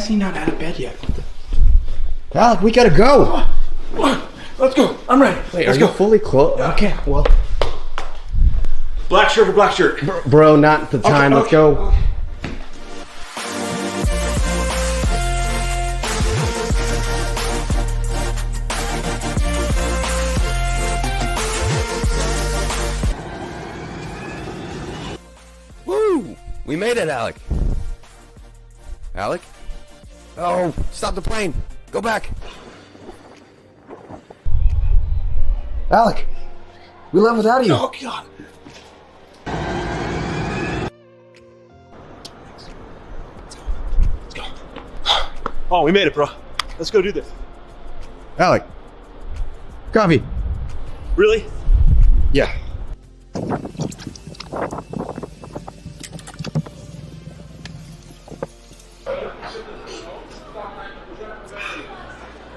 he not out of bed yet? Alec, we gotta go. Let's go. I'm ready. Wait, Let's are go. you fully clothed? Okay, well. Black shirt for black shirt. Bro, not the time. Let's go. Okay. Woo! We made it, Alec. Alec? Oh, stop the plane. Go back. Alec, we left without you. Oh, God. Let's go. Oh, we made it, bro. Let's go do this. Alec, coffee. Really? Yeah.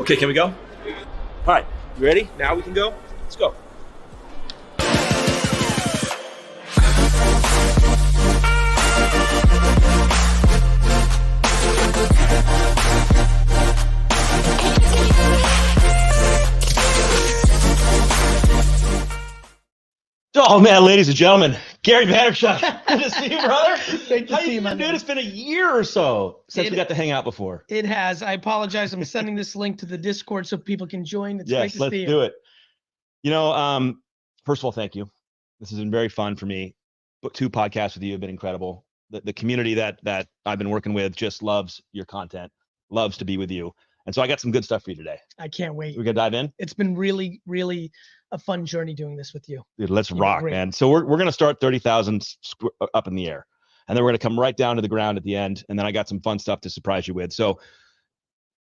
Okay, can we go? All right, you ready? Now we can go? Let's go. Oh man, ladies and gentlemen, Gary Vaynerchuk. Good to see you, brother. Great to How see you, you man. doing, dude? It's been a year or so since we got to hang out before. It has. I apologize. I'm sending this link to the Discord so people can join. It's great Yes, to let's see you. do it. You know, first of all, thank you. This has been very fun for me. But 2 podcasts with you have been incredible. The community that I've been working with just loves your content, loves to be with you. And so I got some good stuff for you today. I can't wait. We gonna dive in? It's been really, really a fun journey doing this with you. Dude, let's You're rock, great. man. So we're gonna start 30,000 up in the air, and then we're gonna come right down to the ground at the end. And then I got some fun stuff to surprise you with. So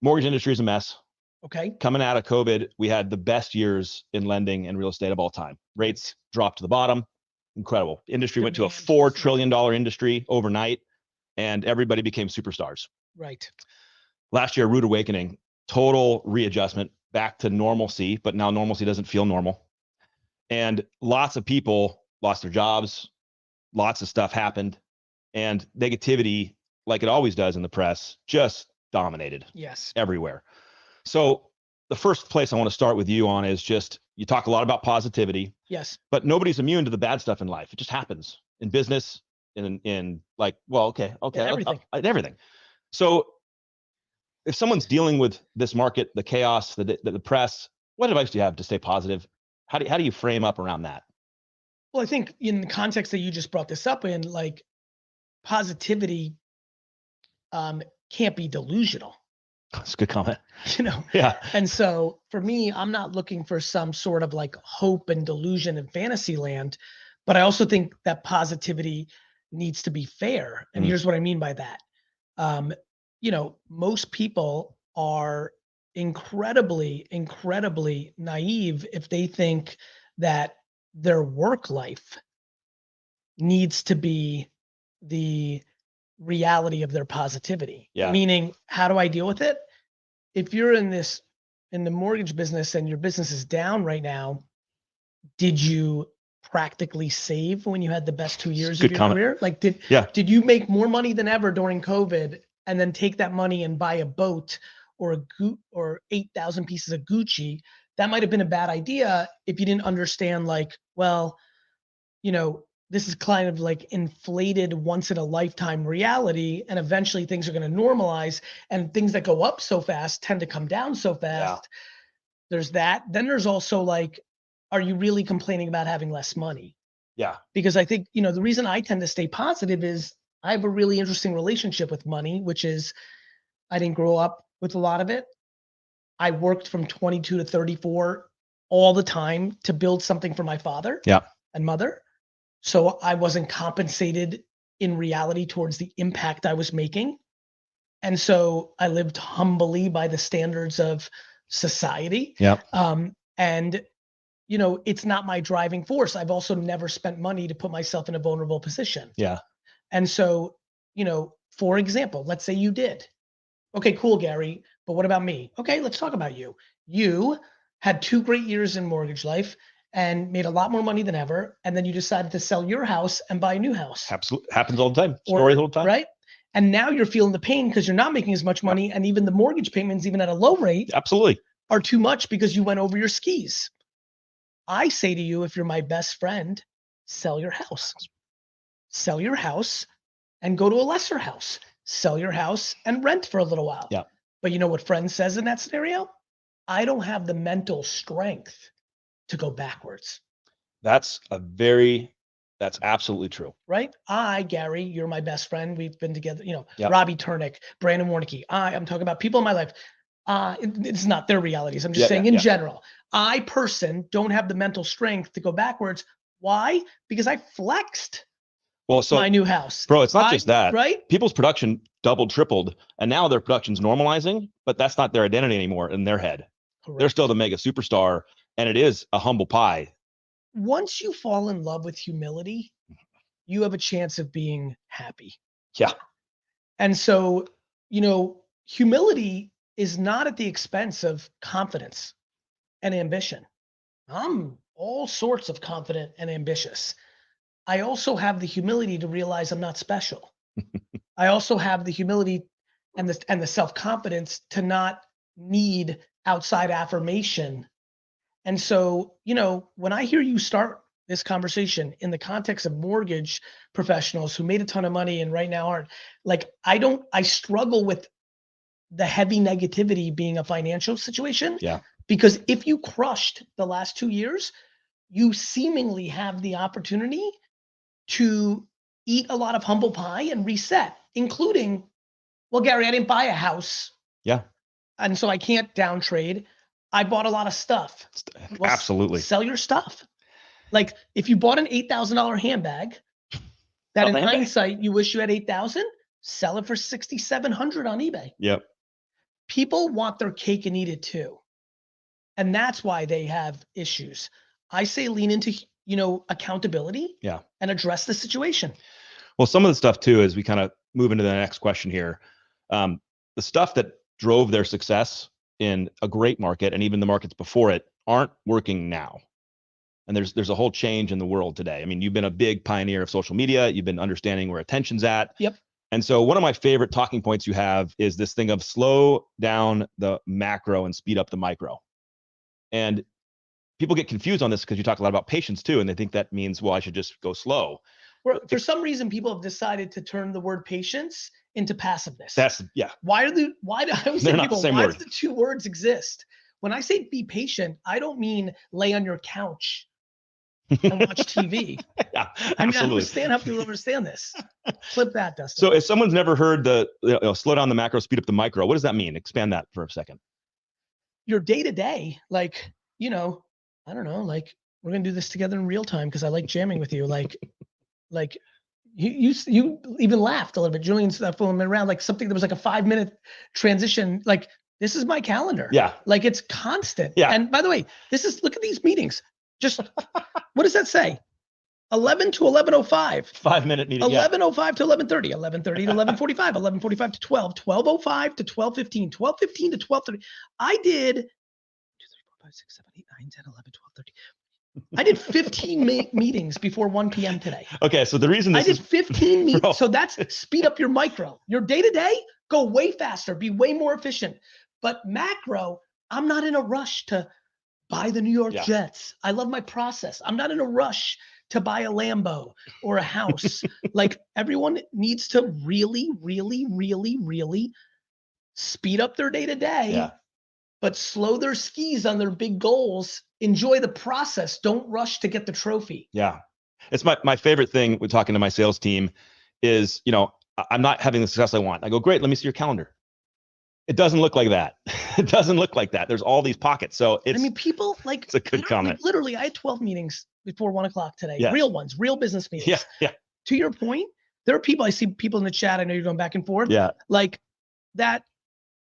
mortgage industry is a mess. Okay. Coming out of COVID, we had the best years in lending and real estate of all time. Rates dropped to the bottom. Incredible. Industry went to a Demand. $4 trillion industry overnight, and everybody became superstars. Right. Last year, rude awakening, total readjustment back to normalcy, but now normalcy doesn't feel normal. And lots of people lost their jobs. Lots of stuff happened, and negativity, like it always does in the press, just dominated Yes. everywhere. So the first place I want to start with you on is just, you talk a lot about positivity, Yes. but nobody's immune to the bad stuff in life. It just happens in business, in like, well, okay, everything. everything. So if someone's dealing with this market, the chaos, the press, what advice do you have to stay positive? How do you frame up around that? Well, I think in the context that you just brought this up in, like, positivity can't be delusional. That's a good comment. You know? Yeah. And so for me, I'm not looking for some sort of like hope and delusion in fantasy land, but I also think that positivity needs to be fair. And here's what I mean by that. You know, most people are incredibly, incredibly naive if they think that their work life needs to be the reality of their positivity. Yeah. Meaning, how do I deal with it? If you're in the mortgage business and your business is down right now, did you practically save when you had the best 2 years of your career? Like, did you make more money than ever during COVID and then take that money and buy a boat or 8,000 pieces of Gucci? That might have been a bad idea if you didn't understand, like, well, you know, this is kind of like inflated once in a lifetime reality, and eventually things are going to normalize, and things that go up so fast tend to come down so fast. Yeah. There's that. Then there's also like, are you really complaining about having less money? Yeah. Because I think, you know, the reason I tend to stay positive is I have a really interesting relationship with money, which is I didn't grow up with a lot of it. I worked from 22 to 34 all the time to build something for my father and mother. So I wasn't compensated in reality towards the impact I was making. And so I lived humbly by the standards of society. Yeah. And, you know, it's not my driving force. I've also never spent money to put myself in a vulnerable position. Yeah. And so, you know, for example, let's say you did. Okay, cool, Gary. But what about me? Okay, let's talk about you. You had 2 great years in mortgage life and made a lot more money than ever. And then you decided to sell your house and buy a new house. Absolutely. Happens all the time. Stories all the time. Right. And now you're feeling the pain because you're not making as much money. And even the mortgage payments, even at a low rate, Absolutely. are too much because you went over your skis. I say to you, if you're my best friend, sell your house. Sell your house and go to a lesser house. Sell your house and rent for a little while. Yeah. But you know what friend says in that scenario? I don't have the mental strength to go backwards. That's absolutely true. Right? Gary, you're my best friend. We've been together, Yep. Robbie Turnick, Brandon Warnicki. I'm talking about people in my life. It's not their realities. I'm just saying in general, I don't have the mental strength to go backwards. Why? Because I flexed my new house. Bro, it's not just that. Right? People's production doubled, tripled, and now their production's normalizing, but that's not their identity anymore in their head. Correct. They're still the mega superstar, and it is a humble pie. Once you fall in love with humility, you have a chance of being happy. Yeah. And so, humility is not at the expense of confidence and ambition. I'm all sorts of confident and ambitious. I also have the humility to realize I'm not special. I also have the humility and the self-confidence to not need outside affirmation. And so, when I hear you start this conversation in the context of mortgage professionals who made a ton of money and right now aren't, I struggle with the heavy negativity being a financial situation. Yeah. Because if you crushed the last 2 years, you seemingly have the opportunity to eat a lot of humble pie and reset, including, well, Gary, I didn't buy a house. Yeah. And so I can't down trade. I bought a lot of stuff. Well, absolutely. Sell your stuff. Like if you bought an $8,000 handbag that in hindsight you wish you had 8,000, sell it for 6,700 on eBay. Yep. People want their cake and eat it too. And that's why they have issues. I say lean into, accountability. Yeah. And address the situation. Well, some of the stuff too, as we kind of move into the next question here, the stuff that drove their success in a great market and even the markets before it aren't working now. And there's a whole change in the world today. I mean, you've been a big pioneer of social media. You've been understanding where attention's at. Yep. And so one of my favorite talking points you have is this thing of slow down the macro and speed up the micro. And people get confused on this because you talk a lot about patience too. And they think that means, well, I should just go slow. For some reason, people have decided to turn the word patience into passiveness. Yeah. Why do I always say people, why do the two words exist? When I say be patient, I don't mean lay on your couch and watch TV. Yeah, I mean, I understand how people understand this. Flip that, Dustin. So if someone's never heard the slow down the macro, speed up the micro, what does that mean? Expand that for a second. Your day-to-day, I don't know, we're going to do this together in real time because I like jamming with you. You even laughed a little bit. Julian's fooling me around, something that was a 5-minute transition. This is my calendar. Yeah. It's constant. Yeah. And by the way, look at these meetings. Just, what does that say? 11 to 11:05. 5-minute meeting. 11:05 to 11:30, 11:30 to 11:45, 11:45 to 12, 12:05 to 12:15, 12:15 to 12:30. I did 2, 3, 4, 5, 6, 7, 8, 9, 10, 11, 12, 13. I did 15 meetings before 1 p.m. today. Okay, so the reason I did 15 meetings. So that's speed up your micro. Your day-to-day, go way faster, be way more efficient. But macro, I'm not in a rush to buy the New York Jets. I love my process. I'm not in a rush to buy a Lambo or a house. Everyone needs to really, really, really, really speed up their day-to-day, but slow their skis on their big goals. Enjoy the process. Don't rush to get the trophy. Yeah. It's my favorite thing with talking to my sales team is, I'm not having the success I want. I go, great, let me see your calendar. It doesn't look like that. It doesn't look like that. There's all these pockets. So people it's a good comment. Literally, I had 12 meetings before 1 o'clock today. Yes. Real ones, real business meetings. Yeah. To your point, there are people, I see people in the chat. I know you're going back and forth. Yeah. That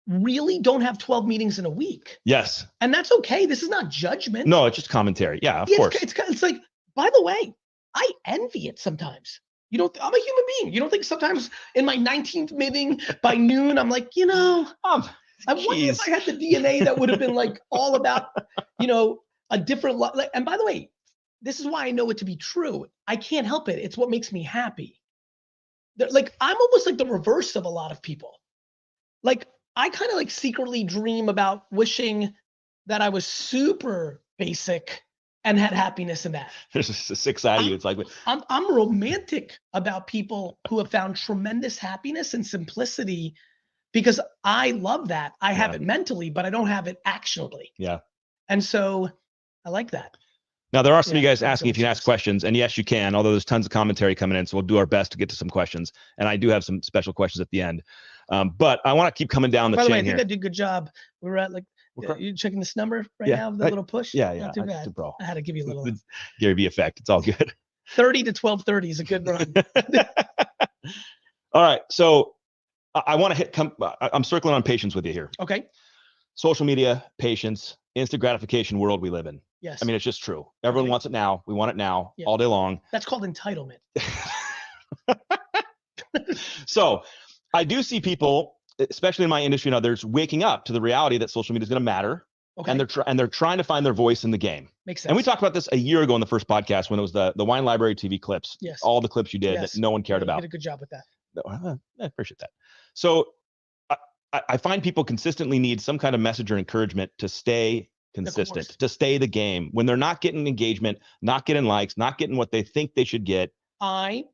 really don't have 12 meetings in a week. Yes. And that's okay. This is not judgment. No, it's just commentary. Yeah, of course. It's by the way, I envy it sometimes. I'm a human being. You don't think sometimes in my 19th meeting by noon, I'm I wonder if I had the DNA that would have been all about, a different, and by the way, this is why I know it to be true. I can't help it. It's what makes me happy. Like, I'm almost like the reverse of a lot of people. Like, I kind of like secretly dream about wishing that I was super basic and had happiness in that. There's a sick side of you. It's like, I'm romantic about people who have found tremendous happiness and simplicity, because I love that. I have it mentally, but I don't have it actionably. Yeah. And so I like that. Now, there are some of you guys asking if you can ask questions, and yes, you can, although there's tons of commentary coming in, so we'll do our best to get to some questions. And I do have some special questions at the end. But I want to keep coming down the chain here. By the way, I think I did a good job. We were at like, you checking this number right now, the little push? Yeah. Not too bad. Bro. I had to give you a little. Gary V effect. It's all good. 30 to 12:30 is a good run. All right. So I want to hit, I'm circling on patience with you here. Okay. Social media, patience, instant gratification world we live in. Yes. I mean, it's just true. Everyone wants it now. We want it now, all day long. That's called entitlement. So I do see people, especially in my industry and others, waking up to the reality that social media is going to matter. Okay. And they're trying to find their voice in the game. Makes sense. And we talked about this a year ago in the first podcast when it was the Wine Library TV clips. Yes. All the clips you did that no one cared about. You did a good job with that. I appreciate that. So I find people consistently need some kind of message or encouragement to stay consistent, to stay the game when they're not getting engagement, not getting likes, not getting what they think they should get. I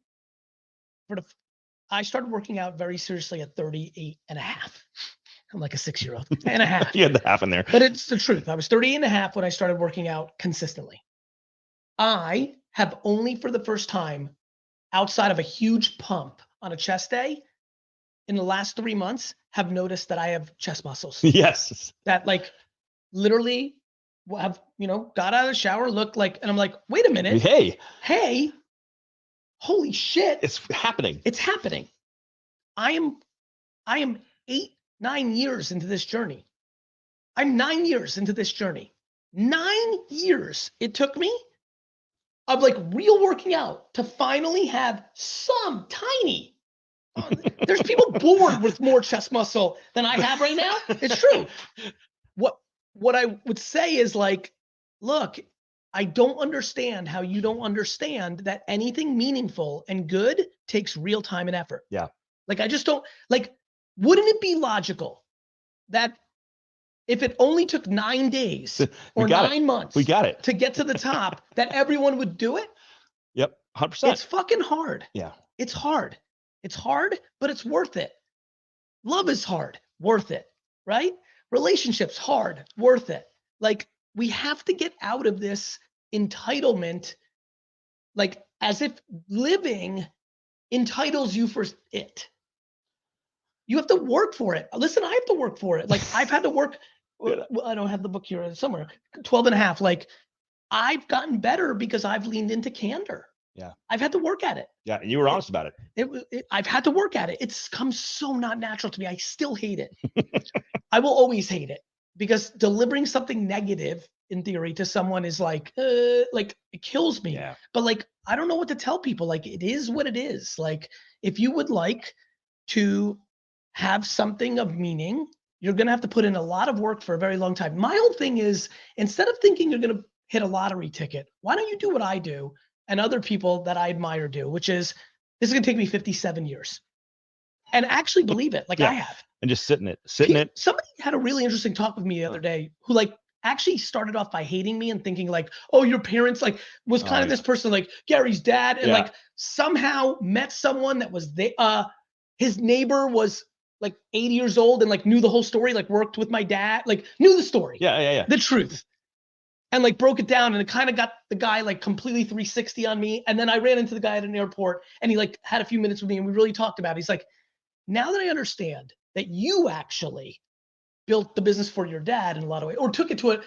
started working out very seriously at 38 and a half. I'm like a 6-year-old and a half. You had the half in there. But it's the truth. I was 38 and a half when I started working out consistently. I have only for the first time, outside of a huge pump on a chest day, in the last 3 months, have noticed that I have chest muscles. Yes. That like literally have, got out of the shower, looked like, and I'm like, wait a minute. Hey, holy shit. It's happening. It's happening. I am 9 years into this journey. I'm 9 years into this journey. 9 years it took me of like real working out to finally have some tiny. There's people born with more chest muscle than I have right now. It's true. What I would say is like, look, I don't understand how you don't understand that anything meaningful and good takes real time and effort. Yeah. Like, I just don't, like, wouldn't it be logical that if it only took 9 days or 9 months to get to the top, that everyone would do it? Yep, 100%. It's fucking hard. Yeah. It's hard. It's hard, but it's worth it. Love is hard, worth it, right? Relationships, hard, worth it. Like, we have to get out of this entitlement, like as if living entitles you for it. You have to work for it. Listen, I have to work for it. Like, I've had to work. I don't have the book here somewhere. 12 and a half. Like, I've gotten better because I've leaned into candor. Yeah. I've had to work at it. Yeah. And you were honest about it. I've had to work at it. It's come so not natural to me. I still hate it. I will always hate it because delivering something negative in theory to someone is like it kills me. Yeah. But like, I don't know what to tell people. Like, it is what it is. Like, if you would like to have something of meaning, you're going to have to put in a lot of work for a very long time. My whole thing is, instead of thinking you're going to hit a lottery ticket, why don't you do what I do and other people that I admire do, which is, this is going to take me 57 years. And actually believe it, like I have. And just sitting it. Somebody had a really interesting talk with me the other day who like actually started off by hating me and thinking like, oh, your parents like was kind of this person like Gary's dad, and like somehow met someone that was his neighbor was like 80 years old and like knew the whole story, like worked with my dad, like knew the story. Yeah. The truth. And like broke it down, and it kind of got the guy like completely 360 on me. And then I ran into the guy at an airport and he like had a few minutes with me and we really talked about it. He's like, now that I understand that you actually built the business for your dad in a lot of ways, or took it to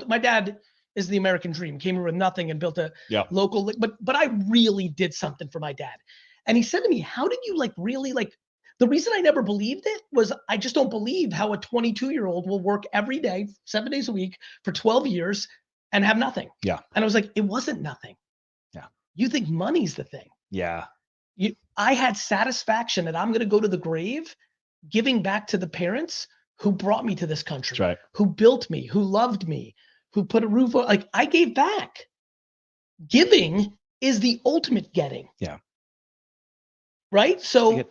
my dad is the American dream, came here with nothing and built a local, but I really did something for my dad. And he said to me, how did you like really like, the reason I never believed it was I just don't believe how a 22-year-old will work every day, 7 days a week for 12 years and have nothing. Yeah. And I was like, it wasn't nothing. Yeah. You think money's the thing. Yeah. I had satisfaction that I'm going to go to the grave giving back to the parents who brought me to this country, That's right. Who built me, who loved me, who put a roof on, like I gave back. Giving is the ultimate getting. Yeah. Right. So,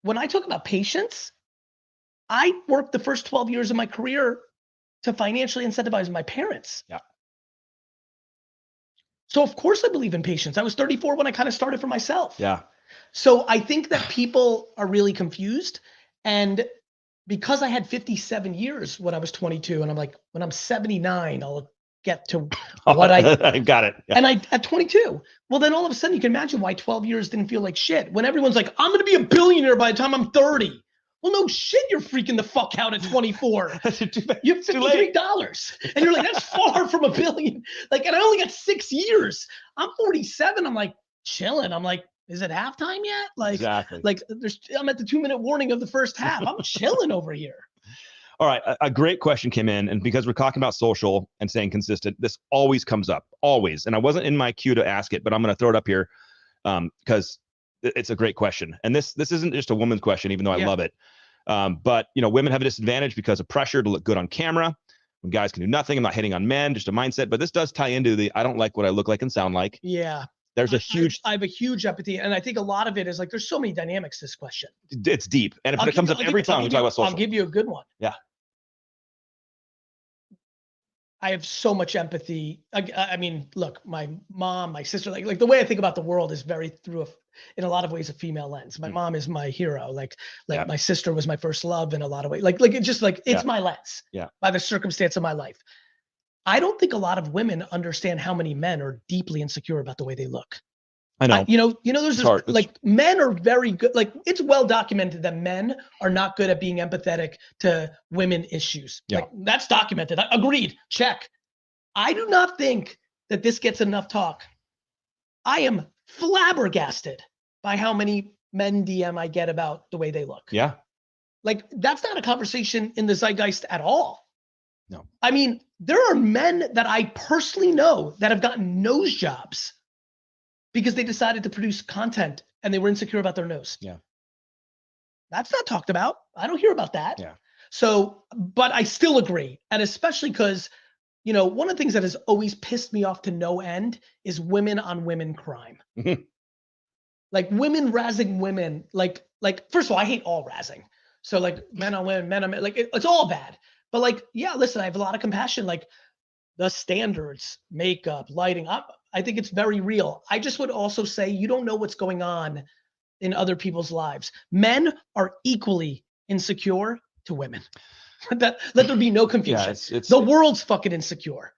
when I talk about patience, I worked the first 12 years of my career to financially incentivize my parents. Yeah. So of course I believe in patience. I was 34 when I kind of started for myself. Yeah. So I think that people are really confused. And because I had 57 years when I was 22, and I'm like, when I'm 79, I'll get to what I got it. Yeah. And at 22, well, then all of a sudden you can imagine why 12 years didn't feel like shit. When everyone's like, I'm going to be a billionaire by the time I'm 30. Well, no shit, you're freaking the fuck out at 24. You have $53. And you're like, that's far from a billion. Like, and I only got 6 years. I'm 47. I'm like, chilling. I'm like, is it halftime yet? Like, exactly. I'm at the 2-minute warning of the first half. I'm chilling over here. All right. A great question came in. And because we're talking about social and staying consistent, this always comes up, always. And I wasn't in my queue to ask it, but I'm going to throw it up here because it's a great question. And this isn't just a woman's question, even though I love it. But women have a disadvantage because of pressure to look good on camera. When guys can do nothing, I'm not hitting on men, just a mindset. But this does tie into the I don't like what I look like and sound like. Yeah. There's a huge. I have a huge empathy, and I think a lot of it is like there's so many dynamics to this question. It's deep, and it comes up every time we talk about social. I'll give you a good one. Yeah. I have so much empathy. I mean, look, my mom, my sister, like the way I think about the world is very in a lot of ways, a female lens. My mom is my hero. Like my sister was my first love in a lot of ways. Like it's just like, it's my lens by the circumstance of my life. I don't think a lot of women understand how many men are deeply insecure about the way they look. I know. There's like men are very good. Like it's well documented that men are not good at being empathetic to women issues. Yeah. Like that's documented. Agreed. Check. I do not think that this gets enough talk. I am flabbergasted by how many men DM I get about the way they look. Yeah. Like that's not a conversation in the zeitgeist at all. No. I mean, there are men that I personally know that have gotten nose jobs because they decided to produce content and they were insecure about their nose. Yeah. That's not talked about. I don't hear about that. Yeah. So, but I still agree. And especially because, one of the things that has always pissed me off to no end is women on women crime. Like women razzing women, like, first of all, I hate all razzing. So like men on women, like it's all bad. But like, yeah, listen, I have a lot of compassion. Like the standards, makeup, lighting, I think it's very real. I just would also say you don't know what's going on in other people's lives. Men are equally insecure to women. Let there be no confusion. Yeah, the world's fucking insecure.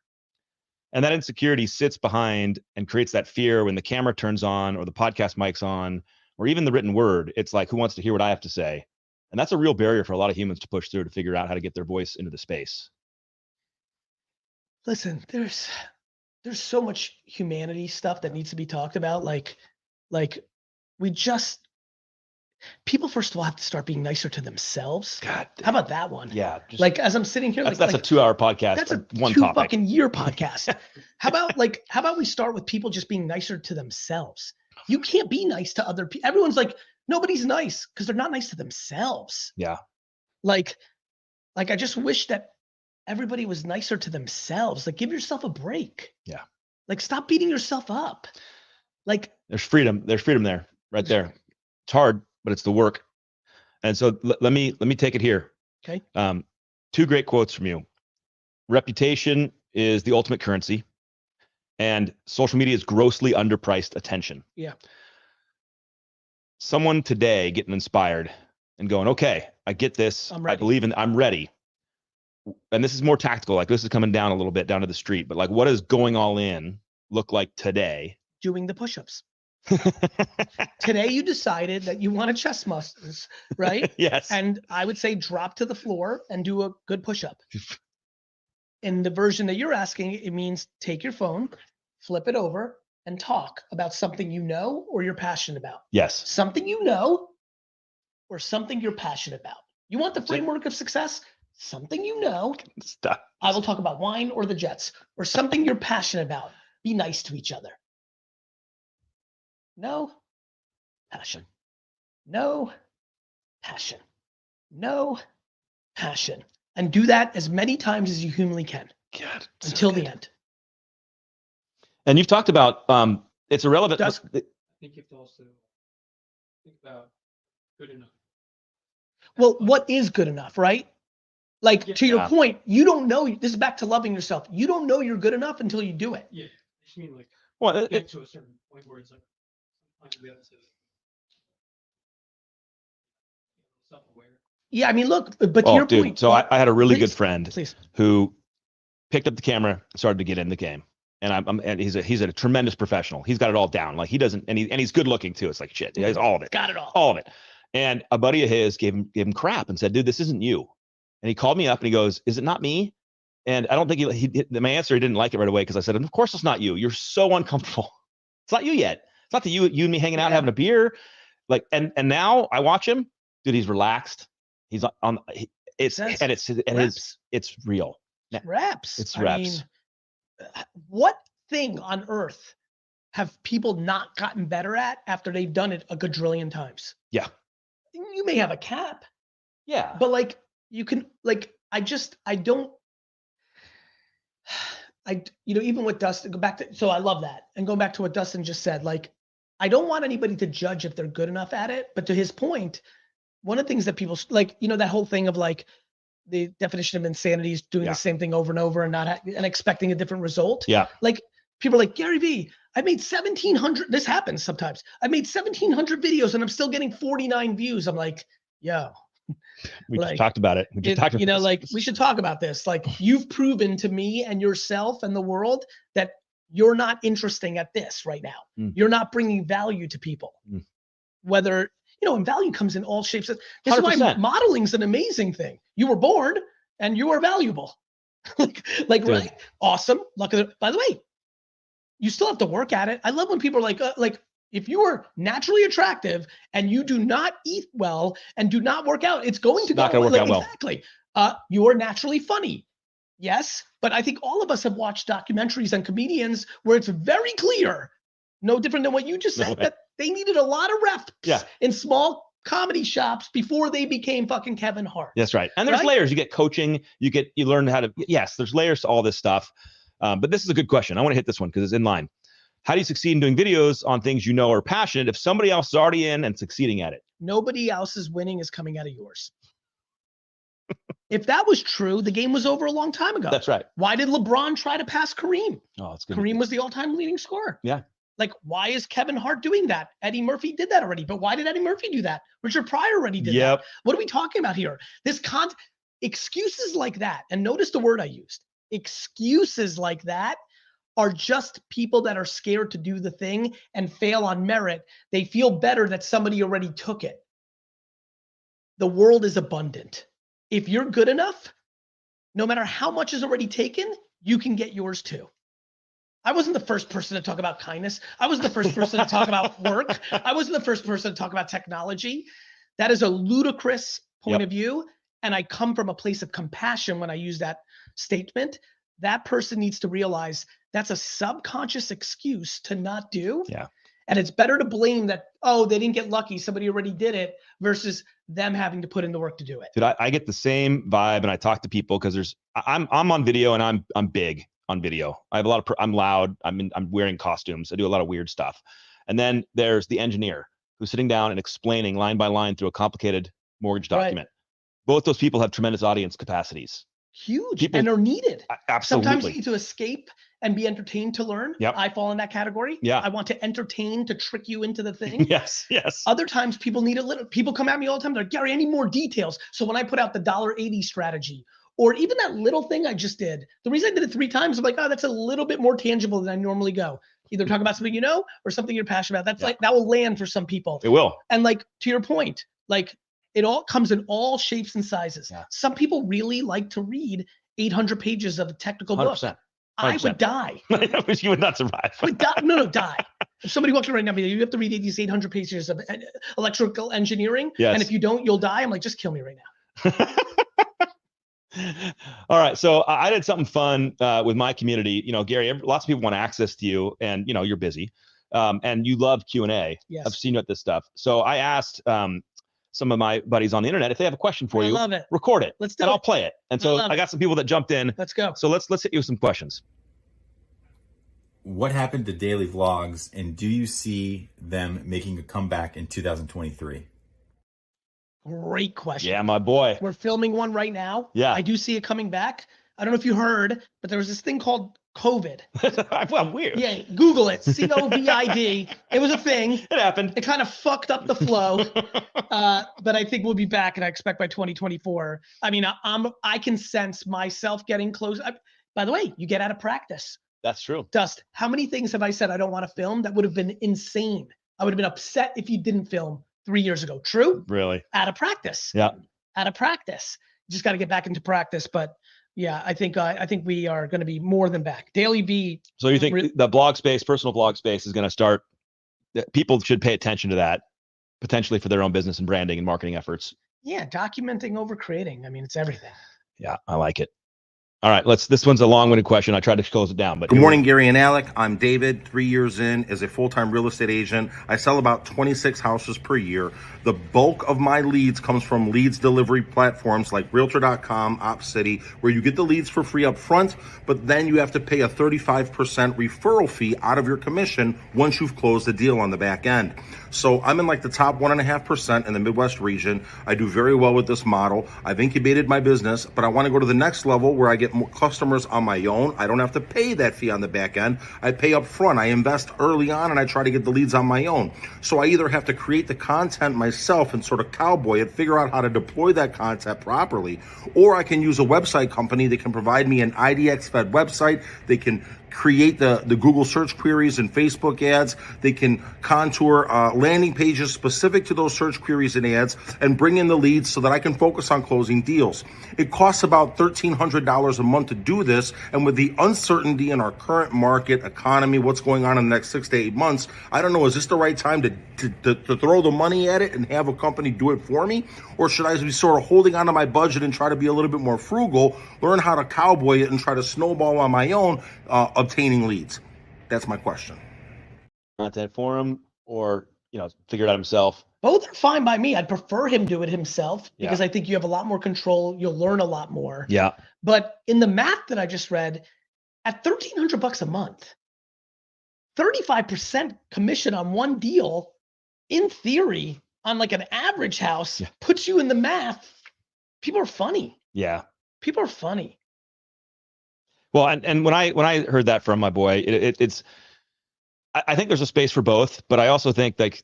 And that insecurity sits behind and creates that fear when the camera turns on or the podcast mic's on or even the written word. It's like, who wants to hear what I have to say? And that's a real barrier for a lot of humans to push through to figure out how to get their voice into the space. Listen, there's so much humanity stuff that needs to be talked about. Like people first of all have to start being nicer to themselves. God, how about that one? Yeah. Like as I'm sitting here, that's a 2-hour podcast. That's a one 2 topic. fucking year podcast. How about we start with people just being nicer to themselves? You can't be nice to other people. Everyone's like, nobody's nice because they're not nice to themselves. Yeah. Like I just wish that everybody was nicer to themselves. Like give yourself a break. Yeah. Like stop beating yourself up. Like there's freedom there, right there. It's hard, but it's the work. And so let me take it here. Okay. 2 great quotes from you. Reputation is the ultimate currency, and social media is grossly underpriced attention. Yeah. Someone today getting inspired and going, okay, I get this. I believe I'm ready. And this is more tactical. Like this is coming down a little bit down to the street, but like what does going all in look like today? Doing the push-ups. Today you decided that you wanted chest muscles, right? Yes. And I would say drop to the floor and do a good push-up. In the version that you're asking, it means take your phone, flip it over, and talk about something you know or you're passionate about. Yes. Something you know or something you're passionate about. You want the framework of success? Something you know. Stop. I will talk about wine or the Jets or something you're passionate about. Be nice to each other. No passion. No passion. No passion. And do that as many times as you humanly can. God, until the end. And you've talked about it's irrelevant. I think you have to also think about good enough. Well, what is good enough, right? Like, to your Yeah. point, you don't know. This is back to loving yourself. You don't know you're good enough until you do it. Yeah, I just mean like Well, get to a certain point where it's like sometimes we have to self-aware. Yeah, I mean, look, but to oh, your dude. point. So I had a really good please, friend Please. who picked up the camera, and started to get in the game. And and he's a tremendous professional. He's got it all down. Like he doesn't, and he's good looking too. It's like shit. He has all of it. Got it all. All of it. And a buddy of his gave him crap and said, dude, this isn't you. And he called me up and he goes, is it not me? And I don't think my answer, he didn't like it right away because I said, of course it's not you. You're so uncomfortable. It's not you yet. It's not that you and me hanging out having a beer. Like, and now I watch him, dude, he's relaxed. He's on it's real. Reps. It's reps. I mean, what thing on earth have people not gotten better at after they've done it a quadrillion times? Yeah. You may have a cap. Yeah. But like, you can, like, even with Dustin, go back to, so I love that. And going back to what Dustin just said, like, I don't want anybody to judge if they're good enough at it. But to his point, one of the things that people like, that whole thing of like, the definition of insanity is doing the same thing over and over and and expecting a different result. Yeah. Like, people are like, Gary V, I made 1,700. This happens sometimes. I made 1,700 videos and I'm still getting 49 views. I'm like, yo. We just talked about it. We just talked about like, we should talk about this. Like, you've proven to me and yourself and the world that you're not interesting at this right now. You're not bringing value to people. Whether, and value comes in all shapes. This 100%. is why modeling's an amazing thing. You were born and you are valuable. like right? Awesome. Look at it. By the way, you still have to work at it. I love when people are like, if you are naturally attractive and you do not eat well and do not work out, it's going to not going to work out well. Exactly. You are naturally funny. Yes. But I think all of us have watched documentaries on comedians where it's very clear, no different than what you just said, that they needed a lot of reps in small comedy shops before they became fucking Kevin Hart. That's right. And there's layers. You get coaching, you learn how to, there's layers to all this stuff. But this is a good question. I want to hit this one because it's in line. How do you succeed in doing videos on things you know are passionate if somebody else is already in and succeeding at it? Nobody else's winning is coming out of yours. If that was true, the game was over a long time ago. That's right. Why did LeBron try to pass Kareem? Oh, it's good. Kareem was the all-time leading scorer. Yeah. Like, why is Kevin Hart doing that? Eddie Murphy did that already. But why did Eddie Murphy do that? Richard Pryor already did that. What are we talking about here? Excuses like that. And notice the word I used. Excuses like that are just people that are scared to do the thing and fail on merit. They feel better that somebody already took it. The world is abundant. If you're good enough, no matter how much is already taken, you can get yours too. I wasn't the first person to talk about kindness. I wasn't the first person to talk about work. I wasn't the first person to talk about technology. That is a ludicrous point of view. And I come from a place of compassion when I use that statement. That person needs to realize that's a subconscious excuse to not do. Yeah. And it's better to blame that, they didn't get lucky, somebody already did it, versus them having to put in the work to do it. Dude, I get the same vibe, and I talk to people because I'm on video and I'm big on video. I have I'm loud. I'm wearing costumes. I do a lot of weird stuff. And then there's the engineer who's sitting down and explaining line by line through a complicated mortgage document. Both those people have tremendous audience capacities. Huge. And are needed. Absolutely. Sometimes you need to escape and be entertained to learn. I fall in that category. I want to entertain to trick you into the thing. Yes. Other times people need people come at me all the time. They're like, Gary, I need more details. So when I put out the $1.80 strategy, or even that little thing I just did, the reason I did it 3 times, I'm like, that's a little bit more tangible than I normally go. Either talk about something you know or something you're passionate about. That's like, that will land for some people. It will. And like, to your point, like, it all comes in all shapes and sizes. Some people really like to read 800 pages of a technical 100%. book. I would die. You would not survive. I would die. No, die. If somebody walked in right now, you have to read these 800 pages of electrical engineering. And if you don't, you'll die. I'm like, just kill me right now. All right. So I did something fun with my community. Gary, lots of people want access to you, and you're busy, and you love Q&A. Yes. I've seen you at this stuff. So I asked some of my buddies on the internet if they have a question for you. I love it. Record it. Let's do and it. I'll play it. And so I got some people that jumped in. Let's go. So let's hit you with some questions. what happened to daily vlogs, and do you see them making a comeback in 2023? Great question. Yeah, my boy. We're filming one right now. Yeah. I do see it coming back. I don't know if you heard, but there was this thing called COVID. Well, weird. Yeah, Google it. COVID. It was a thing. It happened. It kind of fucked up the flow. But I think we'll be back, and I expect by 2024. I mean, I can sense myself getting close. By the way, you get out of practice. That's true. Dust, how many things have I said I don't want to film? That would have been insane. I would have been upset if you didn't film 3 years ago. True? Really? Out of practice. Yeah. Out of practice. You just got to get back into practice. But yeah, I think we are going to be more than back. Daily V. So you think the blog space, personal blog space, is going to start? People should pay attention to that, potentially for their own business and branding and marketing efforts. Yeah, documenting over creating. I mean, it's everything. Yeah, I like it. All right, this one's a long-winded question. I tried to close it down, but good morning, Gary and Alec. I'm David, 3 years in as a full-time real estate agent. I sell about 26 houses per year. The bulk of my leads comes from leads delivery platforms like Realtor.com, OpCity, where you get the leads for free up front, but then you have to pay a 35% referral fee out of your commission once you've closed the deal on the back end. So I'm in like the top 1.5% in the Midwest region. I do very well with this model. I've incubated my business, but I want to go to the next level where I get more customers on my own. I don't have to pay that fee on the back end. I pay up front. I invest early on, and I try to get the leads on my own. So I either have to create the content myself and sort of cowboy it, figure out how to deploy that content properly, or I can use a website company that can provide me an IDX-fed website. They can create the Google search queries and Facebook ads. They can contour landing pages specific to those search queries and ads and bring in the leads so that I can focus on closing deals. It costs about $1,300 a month to do this. And with the uncertainty in our current market economy, what's going on in the next 6 to 8 months, I don't know, is this the right time to throw the money at it and have a company do it for me? Or should I be sort of holding onto my budget and try to be a little bit more frugal, learn how to cowboy it and try to snowball on my own, obtaining leads? That's my question. Content for him, or figure it out himself. Both are fine by me. I'd prefer him do it himself because I think you have a lot more control. You'll learn a lot more. Yeah. But in the math that I just read, at $1,300 a month, 35% commission on one deal, in theory, on like an average house, puts you in the math. People are funny. Yeah. People are funny. Well, and when I heard that from my boy, it's I think there's a space for both, but I also think like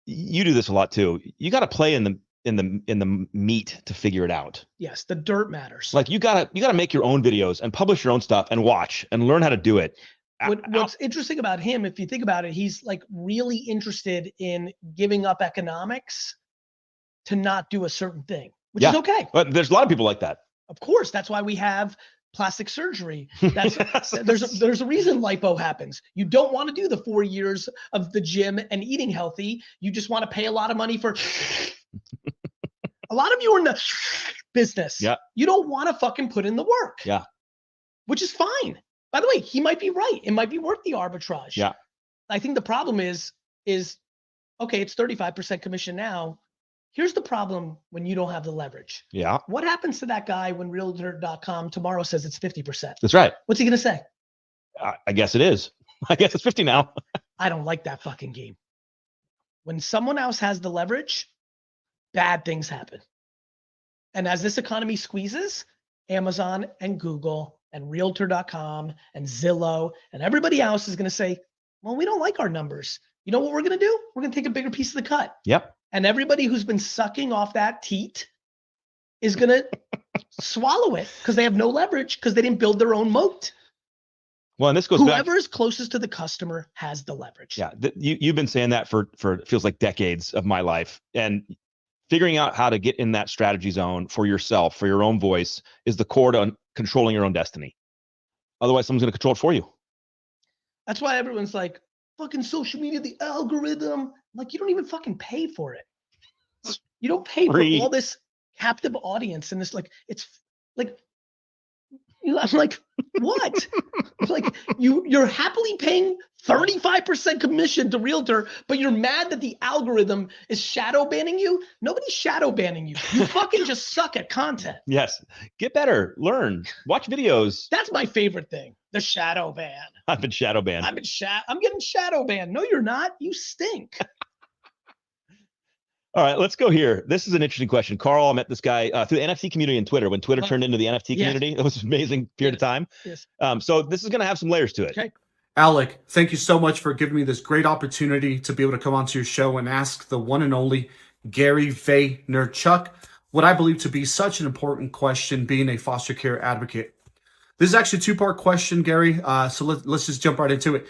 you do this a lot too. You got to play in the meat to figure it out. Yes, the dirt matters. Like you gotta make your own videos and publish your own stuff and watch and learn how to do it. What's interesting about him, if you think about it, he's like really interested in giving up economics to not do a certain thing, which is okay. But there's a lot of people like that. Of course, that's why we have plastic surgery. There's a reason lipo happens. You don't want to do the 4 years of the gym and eating healthy. You just want to pay a lot of money for. A lot of you are in the business. Yeah. You don't want to fucking put in the work. Yeah. Which is fine. By the way, he might be right. It might be worth the arbitrage. Yeah. I think the problem is okay, it's 35% commission now. Here's the problem when you don't have the leverage. Yeah. What happens to that guy when Realtor.com tomorrow says it's 50%? That's right. What's he going to say? I guess it is. I guess it's 50 now. I don't like that fucking game. When someone else has the leverage, bad things happen. And as this economy squeezes, Amazon and Google and Realtor.com and Zillow and everybody else is going to say, well, we don't like our numbers. You know what we're going to do? We're going to take a bigger piece of the cut. Yep. And everybody who's been sucking off that teat is going to swallow it because they have no leverage because they didn't build their own moat. Well, and this goes Whoever back. is closest to the customer has the leverage. Yeah. You've been saying that for it feels like decades of my life. And figuring out how to get in that strategy zone for yourself, for your own voice, is the core to controlling your own destiny. Otherwise, someone's going to control it for you. That's why everyone's like, fucking social media, the algorithm. Like, you don't even fucking pay for it. You don't pay for all this captive audience and this, like, it's like, I'm like, what? Like you're happily paying 35% commission to realtor, but you're mad that the algorithm is shadow banning you. Nobody's shadow banning you. You fucking just suck at content. Yes. Get better. Learn. Watch videos. That's my favorite thing. The shadow ban. I've been shadow banned. I'm getting shadow banned. No, you're not. You stink. All right, let's go here. This is an interesting question. Carl, I met this guy through the NFT community and Twitter. When Twitter turned into the NFT community, it was an amazing period of time. Yes. So this is going to have some layers to it. Okay. Alec, thank you so much for giving me this great opportunity to be able to come onto your show and ask the one and only Gary Vaynerchuk what I believe to be such an important question, being a foster care advocate. This is actually a two-part question, Gary. So let's just jump right into it.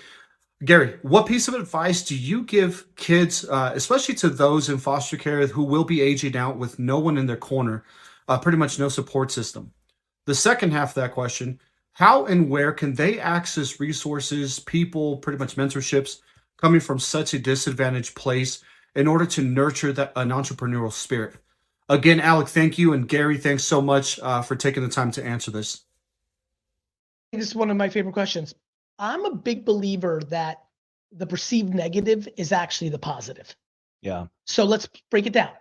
Gary, what piece of advice do you give kids, especially to those in foster care who will be aging out with no one in their corner, pretty much no support system? The second half of that question, how and where can they access resources, people, pretty much mentorships coming from such a disadvantaged place in order to nurture an entrepreneurial spirit? Again, Alec, thank you. And Gary, thanks so much for taking the time to answer this. This is one of my favorite questions. I'm a big believer that the perceived negative is actually the positive. Yeah. So let's break it down.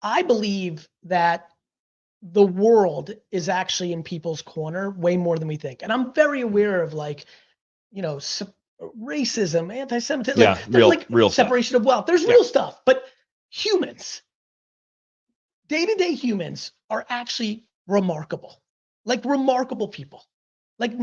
I believe that the world is actually in people's corner way more than we think. And I'm very aware of racism, anti-Semitism, Yeah, real separation of wealth. There's real stuff, but humans, day-to-day humans are actually remarkable, like remarkable people, like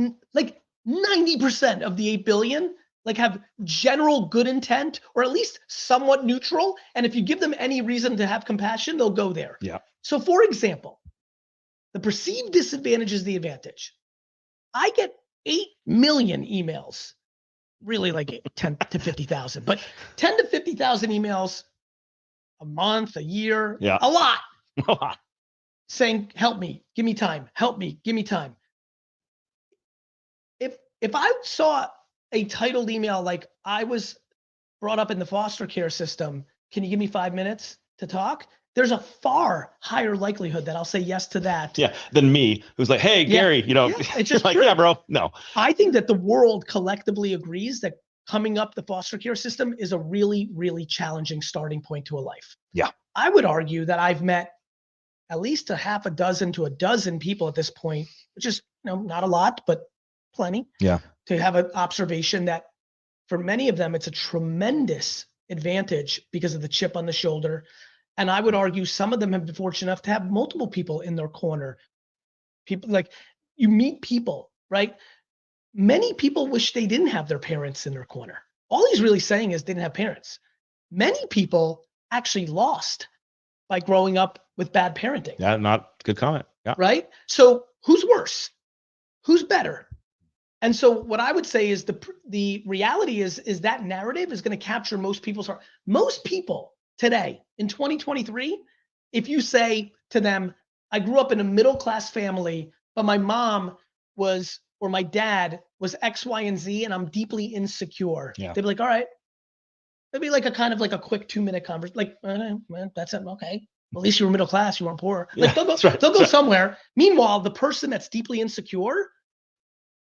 90% of the 8 billion have general good intent or at least somewhat neutral. And if you give them any reason to have compassion, they'll go there. Yeah. So for example, the perceived disadvantage is the advantage. I get 8 million emails, really like 10 to 50,000, but 10 to 50,000 emails a month, a year, a lot, saying, help me, give me time, help me, give me time. If I saw a titled email like, I was brought up in the foster care system, can you give me 5 minutes to talk? There's a far higher likelihood that I'll say yes to that. Yeah, than me, who's like, hey, Gary, it's just like, true. yeah, bro, no. I think that the world collectively agrees that coming up the foster care system is a really, really challenging starting point to a life. Yeah. I would argue that I've met at least a half a dozen to a dozen people at this point, which is not a lot, but plenty. Yeah. To have an observation that for many of them, it's a tremendous advantage because of the chip on the shoulder. And I would argue some of them have been fortunate enough to have multiple people in their corner. People you meet people, right? Many people wish they didn't have their parents in their corner. All he's really saying is they didn't have parents. Many people actually lost by growing up with bad parenting. Yeah, not good comment. Yeah. Right? So who's worse? Who's better? And so what I would say is the reality is that narrative is going to capture most people's heart. Most people today in 2023, if you say to them, I grew up in a middle-class family, but my mom or my dad was X, Y, and Z, and I'm deeply insecure. Yeah. They'd be like, all right. It'd be like a kind of like a quick 2-minute conversation. Well, that's it. Okay. Well, at least you were middle class. You weren't poor. Yeah, they'll go somewhere. Meanwhile, the person that's deeply insecure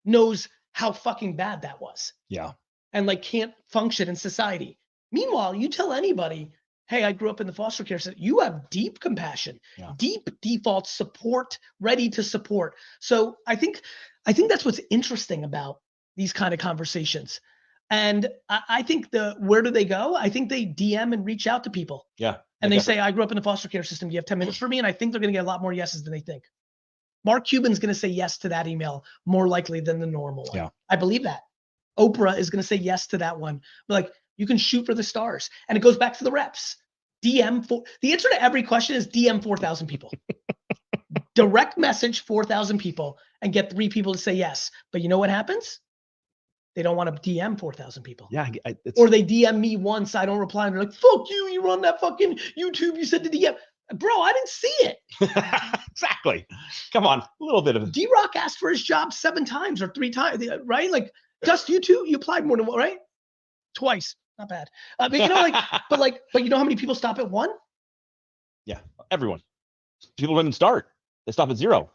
knows how fucking bad that was. Yeah. And can't function in society. Meanwhile, you tell anybody, hey, I grew up in the foster care system. You have deep compassion, deep default support, ready to support. So I think that's what's interesting about these kind of conversations. And I think where do they go? I think they DM and reach out to people. Yeah. And they say, I grew up in the foster care system. Do you have 10 minutes for me? And I think they're going to get a lot more yeses than they think. Mark Cuban's going to say yes to that email more likely than the normal one. Yeah. I believe that. Oprah is going to say yes to that one. But you can shoot for the stars. And it goes back to the reps. The answer to every question is DM 4,000 people. Direct message 4,000 people and get 3 people to say yes. But you know what happens? They don't want to DM 4,000 people. Yeah. Or they DM me once, I don't reply, and they're like, fuck you, you run that fucking YouTube, you said to DM. Bro, I didn't see it. Exactly. Come on, a little bit of D-Rock asked for his job 7 times or 3 times, right? Dust, you too, you applied more than one, right? Twice, not bad. But you know how many people stop at 1? Yeah, everyone. People didn't start. They stop at 0.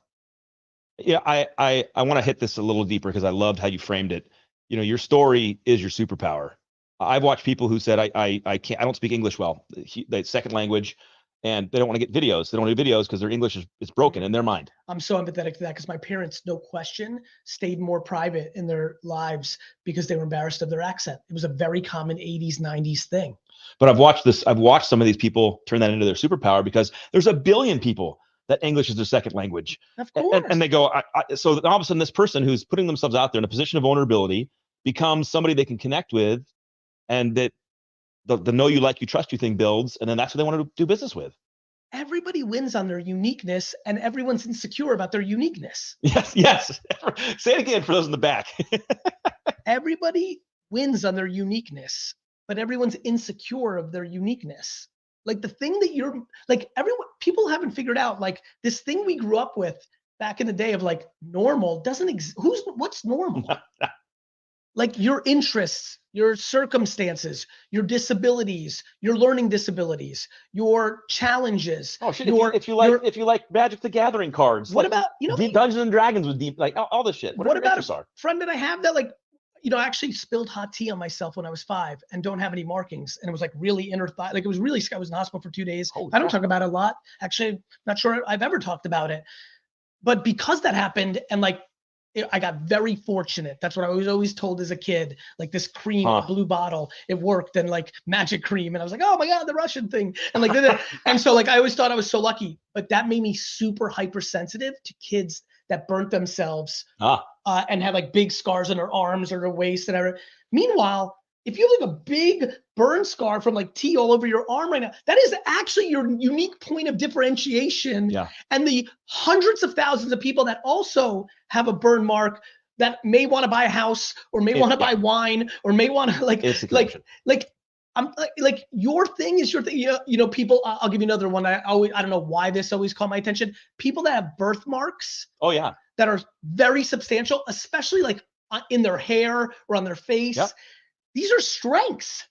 Yeah, I want to hit this a little deeper because I loved how you framed it. You know, your story is your superpower. I've watched people who said I can't, I don't speak English well, they second language, and they don't want to get videos. They don't do videos because their English is broken in their mind. I'm so empathetic to that because my parents, no question, stayed more private in their lives because they were embarrassed of their accent. It was a very common 80s, 90s thing. But I've watched some of these people turn that into their superpower because there's a billion people that English is their second language. Of course. And they go, so all of a sudden this person who's putting themselves out there in a position of vulnerability becomes somebody they can connect with, and that the know you, like you, trust you thing builds, and then that's what they want to do business with. Everybody wins on their uniqueness, and everyone's insecure about their uniqueness. Yes. Say it again for those in the back. Everybody wins on their uniqueness, but everyone's insecure of their uniqueness. Like the thing that you're like, people haven't figured out, like this thing we grew up with back in the day of like normal doesn't exist. What's normal? Like your interests, your circumstances, your disabilities, your learning disabilities, your challenges. Oh shit! If you like Magic the Gathering cards, what like about Dungeons and Dragons with deep, like all this shit. What about a friend that I have that like, I actually spilled hot tea on myself when I was 5 and don't have any markings, and it was like really inner thigh, like it was really. I was in the hospital for 2 days. I don't talk about it a lot. Actually, not sure I've ever talked about it, but because that happened and like. I got very fortunate. That's what I was always told as a kid. Like this cream, a blue bottle, it worked, and like magic cream. And I was like, oh my God, the Russian thing. And like, and so like, I always thought I was so lucky, but that made me super hypersensitive to kids that burnt themselves and had like big scars on their arms or their waist and everything. Meanwhile, if you have like a big burn scar from like tea all over your arm right now, that is actually your unique point of differentiation. Yeah. And the hundreds of thousands of people that also have a burn mark that may want to buy a house or may want to buy wine or may want to like your thing is your thing. People, I'll give you another one. I don't know why this always caught my attention. People that have birthmarks. Oh yeah. That are very substantial, especially like in their hair or on their face. Yep. These are strengths.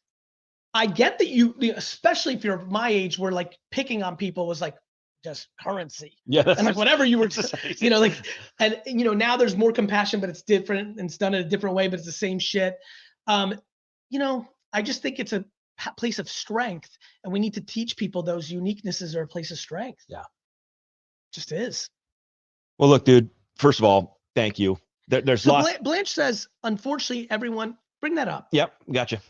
I get that you, especially if you're my age, where like picking on people was like just currency. Yeah. And like whatever you were, and now there's more compassion, but it's different and it's done in a different way, but it's the same shit. I just think it's a place of strength, and we need to teach people those uniquenesses are a place of strength. Yeah. It just is. Well, look, dude, first of all, thank you. There's lots. Blanche says, unfortunately, everyone. Bring that up. Yep, gotcha.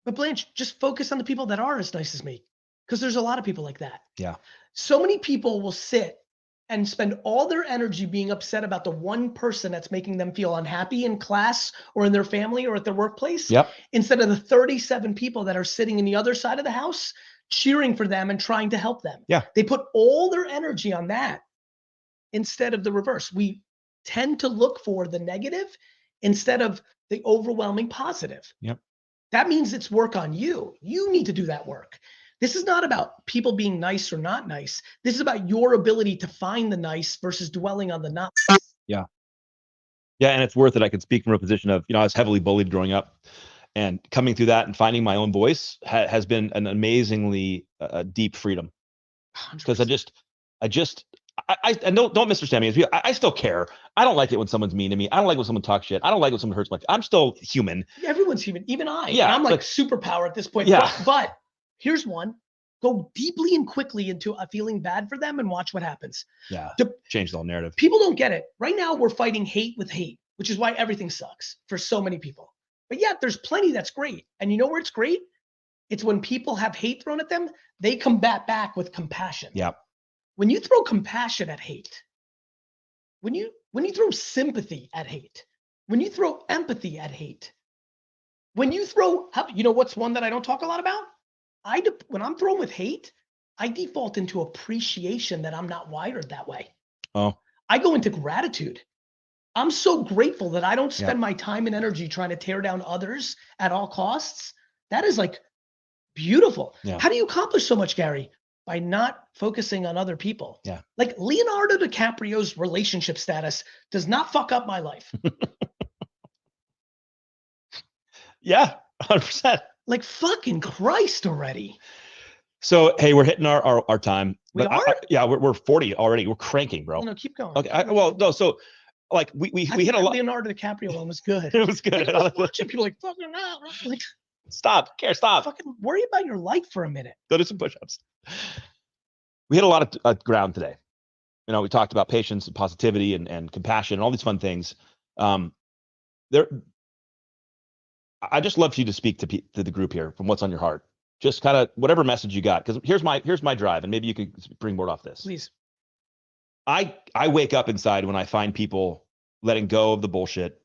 But Blanche, just focus on the people that are as nice as me, because there's a lot of people like that. Yeah. So many people will sit and spend all their energy being upset about the one person that's making them feel unhappy in class or in their family or at their workplace. Yep. Instead of the 37 people that are sitting in the other side of the house, cheering for them and trying to help them. Yeah. They put all their energy on that instead of the reverse. We tend to look for the negative instead of the overwhelming positive. Yep. That means it's work on you. You need to do that work. This is not about people being nice or not nice. This is about your ability to find the nice versus dwelling on the not nice. Yeah. Yeah. And it's worth it. I can speak from a position of, I was heavily bullied growing up, and coming through that and finding my own voice has been an amazingly deep freedom. Because I don't misunderstand me. I still care. I don't like it when someone's mean to me. I don't like when someone talks shit. I don't like when someone hurts my. I'm still human. Everyone's human, even I. Yeah, and I'm like superpower at this point. Yeah. But here's one: go deeply and quickly into a feeling bad for them and watch what happens. Yeah. Change the whole narrative. People don't get it. Right now, we're fighting hate with hate, which is why everything sucks for so many people. But yet, there's plenty that's great. And you know where it's great? It's when people have hate thrown at them, they combat back with compassion. Yeah. When you throw compassion at hate, when you throw sympathy at hate, when you throw empathy at hate, when you throw, what's one that I don't talk a lot about? When I'm thrown with hate, I default into appreciation that I'm not wired that way. Oh. I go into gratitude. I'm so grateful that I don't spend my time and energy trying to tear down others at all costs. That is like beautiful. Yeah. How do you accomplish so much, Gary? By not focusing on other people. Yeah. Like Leonardo DiCaprio's relationship status does not fuck up my life. Yeah, 100%. Like fucking Christ already. So, hey, we're hitting our time. We But are? yeah, we're 40 already. We're cranking, bro. No, keep going. Okay. Well, no. So, like, we I hit think a lot. Leonardo DiCaprio one was good. It was good. Like, I was watching people like fucking out. Like, Stop. Stop. fucking worry about your life for a minute. Go do some push-ups. We hit a lot of ground today. You know, we talked about patience and positivity and compassion and all these fun things. There, I just love for you to speak to the group here from what's on your heart. Just kind of whatever message you got, because here's my drive, and maybe you could springboard off this. Please. I wake up inside when I find people letting go of the bullshit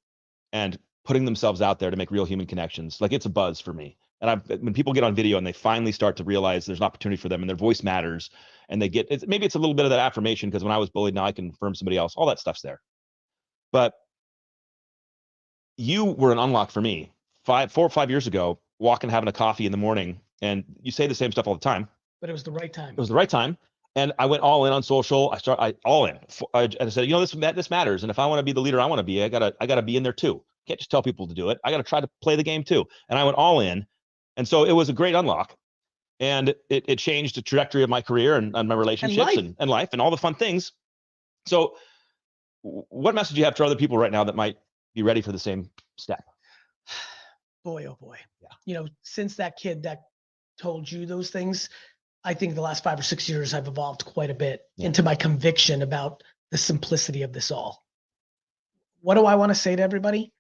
and putting themselves out there to make real human connections. Like, it's a buzz for me. And when people get on video and they finally start to realize there's an opportunity for them and their voice matters, and they get maybe it's a little bit of that affirmation, because when I was bullied, now I can affirm somebody else. All that stuff's there. But you were an unlock for me 4 or 5 years ago, walking, having a coffee in the morning, and you say the same stuff all the time. But it was the right time. It was the right time. And I went all in on social. I all in. I said, you know, this matters. And if I want to be the leader I want to be, I gotta be in there too. Can't just tell people to do it. I got to try to play the game too. And I went all in. And so it was a great unlock. And it changed the trajectory of my career and my relationships and life and all the fun things. So what message do you have for other people right now that might be ready for the same step? Boy, oh boy. Yeah. You know, since that kid that told you those things, I think the last 5 or 6 years I've evolved quite a bit into my conviction about the simplicity of this all. What do I want to say to everybody?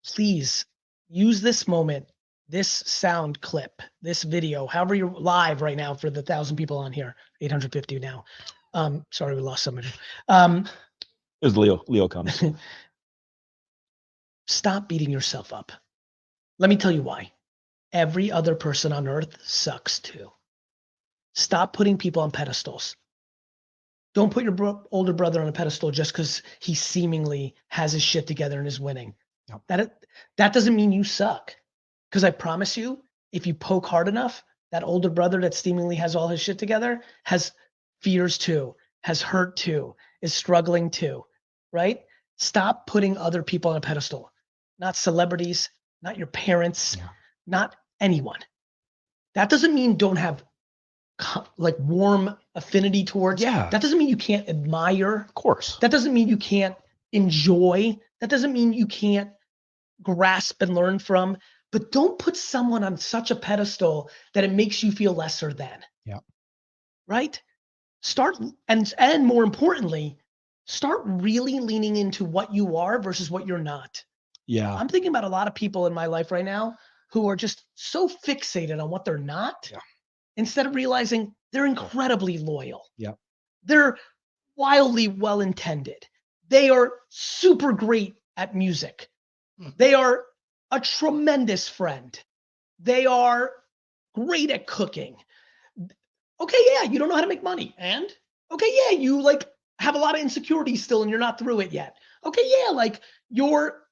Please use this moment, this sound clip, this video, however you're live right now for the 1,000 people on here, 850 now. Sorry, we lost somebody. It was Leo comes. Stop beating yourself up. Let me tell you why. Every other person on earth sucks too. Stop putting people on pedestals. Don't put your older brother on a pedestal just because he seemingly has his shit together and is winning. Yep. That doesn't mean you suck. Because I promise you, if you poke hard enough, that older brother that seemingly has all his shit together has fears too, has hurt too, is struggling too, right? Stop putting other people on a pedestal. Not celebrities, not your parents, not anyone. That doesn't mean don't have like warm affinity towards. Yeah. That doesn't mean you can't admire. Of course. That doesn't mean you can't enjoy. That doesn't mean you can't grasp and learn from. But don't put someone on such a pedestal that it makes you feel lesser than. Yeah. Right? Start, and more importantly, start really leaning into what you are versus what you're not. Yeah. I'm thinking about a lot of people in my life right now who are just so fixated on what they're not, instead of realizing they're incredibly loyal. Yeah. They're wildly well-intended. They are super great at music. They are a tremendous friend. They are great at cooking. Okay, yeah, you don't know how to make money. And okay, yeah, you like have a lot of insecurities still and you're not through it yet. Okay, yeah, like you're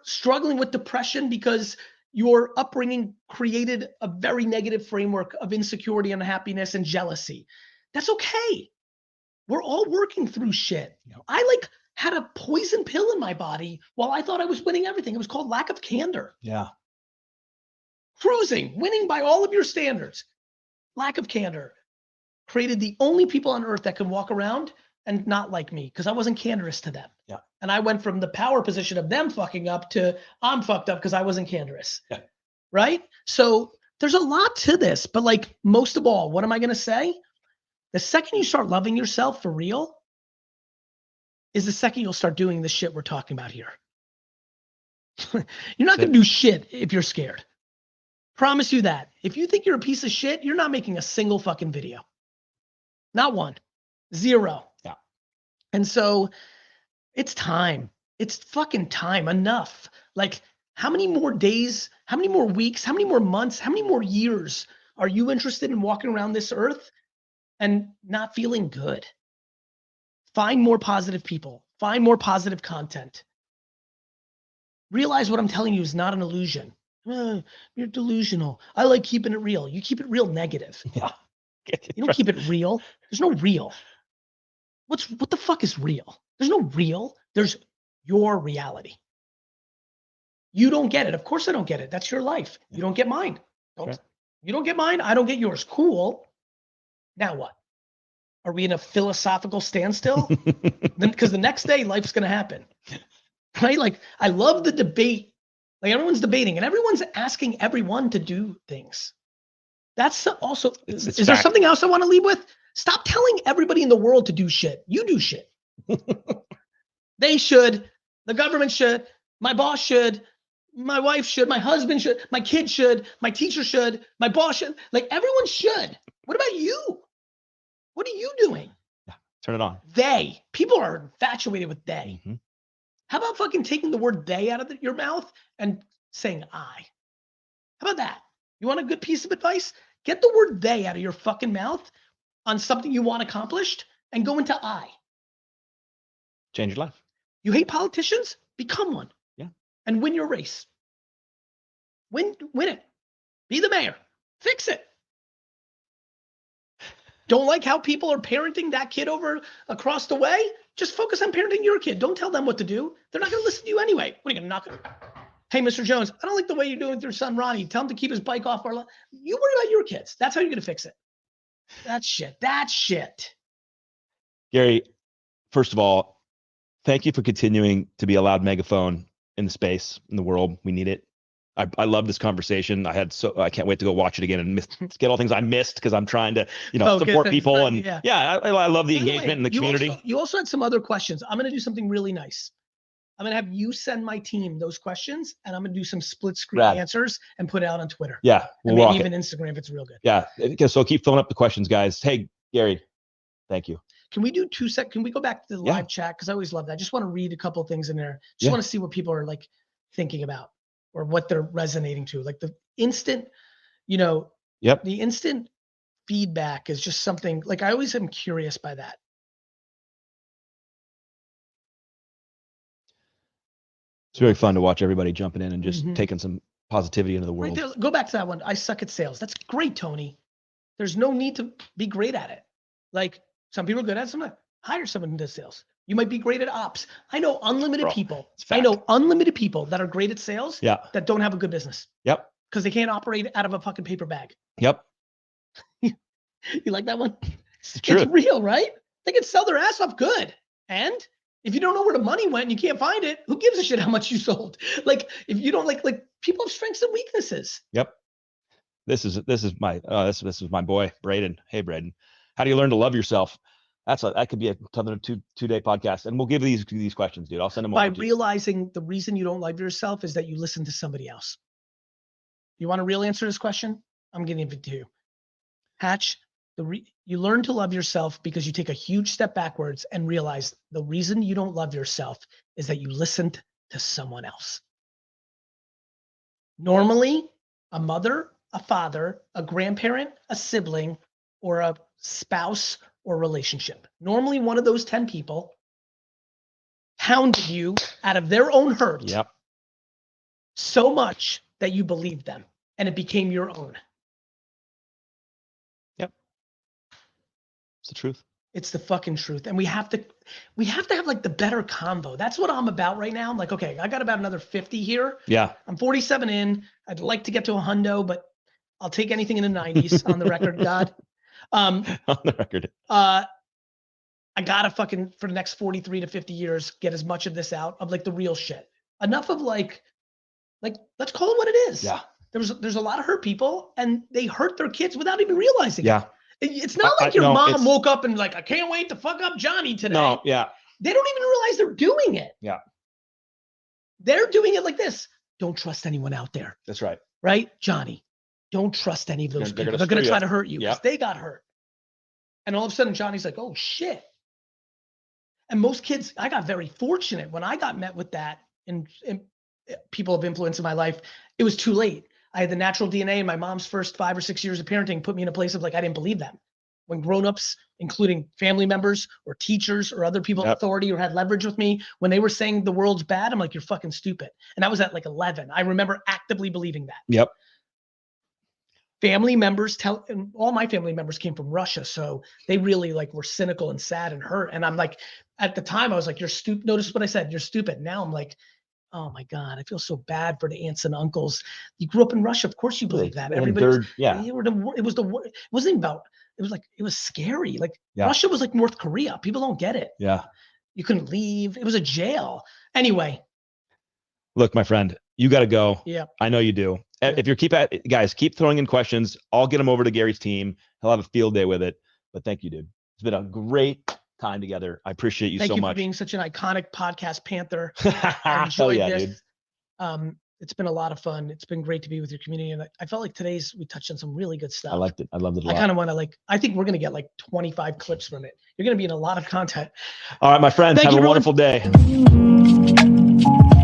struggling with depression because your upbringing created a very negative framework of insecurity and unhappiness and jealousy. That's okay. We're all working through shit. Yep. I like had a poison pill in my body while I thought I was winning everything. It was called lack of candor. Yeah. Cruising, winning by all of your standards. Lack of candor. Created the only people on earth that could walk around and not like me because I wasn't candorous to them. Yeah. And I went from the power position of them fucking up to I'm fucked up because I wasn't candorous. Yeah. Right? So there's a lot to this, but like most of all, what am I going to say? The second you start loving yourself for real is the second you'll start doing the shit we're talking about here. You're not going to do shit if you're scared. Promise you that. If you think you're a piece of shit, you're not making a single fucking video. Not one. Zero. Yeah. And so it's time. It's fucking time. Enough. Like, how many more days, how many more weeks, how many more months, how many more years are you interested in walking around this earth and not feeling good? Find more positive people. Find more positive content. Realize what I'm telling you is not an illusion. You're delusional. I like keeping it real. You keep it real negative. Yeah. You don't keep it real. There's no real. What the fuck is real? There's no real. There's your reality. You don't get it. Of course I don't get it. That's your life. You don't get mine. Don't. Sure. You don't get mine, I don't get yours. Cool. Now what? Are we in a philosophical standstill? Then, because the next day life's going to happen, right? Like, I love the debate. Like, everyone's debating and everyone's asking everyone to do things. That's also, It's is there fact. something else I want to leave with? Stop telling everybody in the world to do shit. You do shit. They should, the government should, my boss should, my wife should, my husband should, my kid should, my teacher should, my boss should. Like, everyone should. What about you? What are you doing? Turn it on. They. People are infatuated with they. Mhm. How about fucking taking the word they out of your mouth and saying I? How about that? You want a good piece of advice? Get the word they out of your fucking mouth on something you want accomplished and go into I. Change your life. You hate politicians? Become one. Yeah. And win your race. Win it. Be the mayor. Fix it. Don't like how people are parenting that kid over across the way? Just focus on parenting your kid. Don't tell them what to do. They're not going to listen to you anyway. What are you going to knock it? Hey, Mr. Jones, I don't like the way you're doing with your son, Ronnie. Tell him to keep his bike off our lawn. You worry about your kids. That's how you're going to fix it. That's shit. That's shit. Gary, first of all, thank you for continuing to be a loud megaphone in the space, in the world. We need it. I love this conversation. I can't wait to go watch it again and get all things I missed because I'm trying to, Focus support and people. stuff, And yeah. I love the By the way, engagement in the community. You also had some other questions. I'm going to do something really nice. I'm going to have you send my team those questions and I'm going to do some split screen Rad. answers and put it out on Twitter. Yeah. And We'll maybe rock even it. Instagram if it's real good. Yeah. So keep filling up the questions, guys. Hey, Gary, thank you. Can we do Can we go back to the Yeah. live chat? Because I always love that. I just want to read a couple of things in there. Just Yeah. want to see what people are like thinking about or what they're resonating to. Like the instant, Yep. the instant feedback is just something like I always am curious by that. It's very fun to watch everybody jumping in and just Mhm. taking some positivity into the Right world. there, go back to that one. I suck at sales. That's great, Tony. There's no need to be great at it. Like some people are good at it, some not. Hire someone who does sales. You might be great at ops. I know unlimited Bro, people. it's I fact. know unlimited people that are great at sales Yeah. that don't have a good business Yep. because they can't operate out of a fucking paper bag. Yep. You like that one? It's the truth. It's real, right? They can sell their ass off good. And if you don't know where the money went and you can't find it, who gives a shit how much you sold? Like if you don't like people have strengths and weaknesses. Yep. This is my this is my boy Braden. Hey Braden, how do you learn to love yourself? That could be another two-day podcast, and we'll give these questions, dude. I'll send them By over to you. realizing the reason you don't love yourself is that you listen to somebody else. You want a real answer to this question? I'm giving it to you. Hatch, you learn to love yourself because you take a huge step backwards and realize the reason you don't love yourself is that you listened to someone else. Normally, a mother, a father, a grandparent, a sibling, or a spouse or relationship. Normally, one of those 10 people hounded you out of their own hurt Yep. so much that you believed them and it became your own. Yep. It's the truth. It's the fucking truth. And we have to have like the better combo. That's what I'm about right now. I'm like, okay, I got about another 50 here. Yeah. I'm 47 in. I'd like to get to a hundo, but I'll take anything in the 90s on the record, God. On the record. I gotta fucking, for the next 43 to 50 years, get as much of this out of like the real shit. Enough of like, let's call it what it is. Yeah. There's a lot of hurt people and they hurt their kids without even realizing it. Yeah. It's not like your no, mom it's- woke up and like, I can't wait to fuck up Johnny today. No. Yeah. They don't even realize they're doing it. Yeah. They're doing it like this. Don't trust anyone out there, That's right. right? Johnny, don't trust any of those They're people. gonna They're going to screw try you. to hurt you because Yep. they got hurt. And all of a sudden, Johnny's like, oh, shit. And most kids, I got very fortunate when I got met with that and people of influence in my life, it was too late. I had the natural DNA in my mom's first 5 or 6 years of parenting put me in a place of like, I didn't believe them. When grownups, including family members or teachers or other people in Yep. authority or had leverage with me, when they were saying the world's bad, I'm like, you're fucking stupid. And that was at like 11. I remember actively believing that. Yep. Family members and all my family members came from Russia. So they really like were cynical and sad and hurt. And I'm like, at the time I was like, you're stupid. Notice what I said, you're stupid. Now I'm like, Oh my God, I feel so bad for the aunts and uncles. You grew up in Russia, of course you believe that. And Everybody, was, yeah, you were the, it was the, it wasn't even about. It was like it was scary. Like Yeah. Russia was like North Korea. People don't get it. yeah. You couldn't leave. It was a jail. Anyway, Look, my friend, you got to go. yeah. I know you do. Yeah. If you're guys, keep throwing in questions. I'll get them over to Gary's team. He'll have a field day with it. But thank you, dude. It's been a great time together. I appreciate you Thank so you much. for being such an iconic podcast panther. I Hell enjoyed yeah, this. dude. It's been a lot of fun. It's been great to be with your community. And I felt like we touched on some really good stuff. I liked it. I loved it a I lot. kind of want to I think we're going to get like 25 clips from it. You're going to be in a lot of content. All right, my friends, Thank have you, a everyone. wonderful day.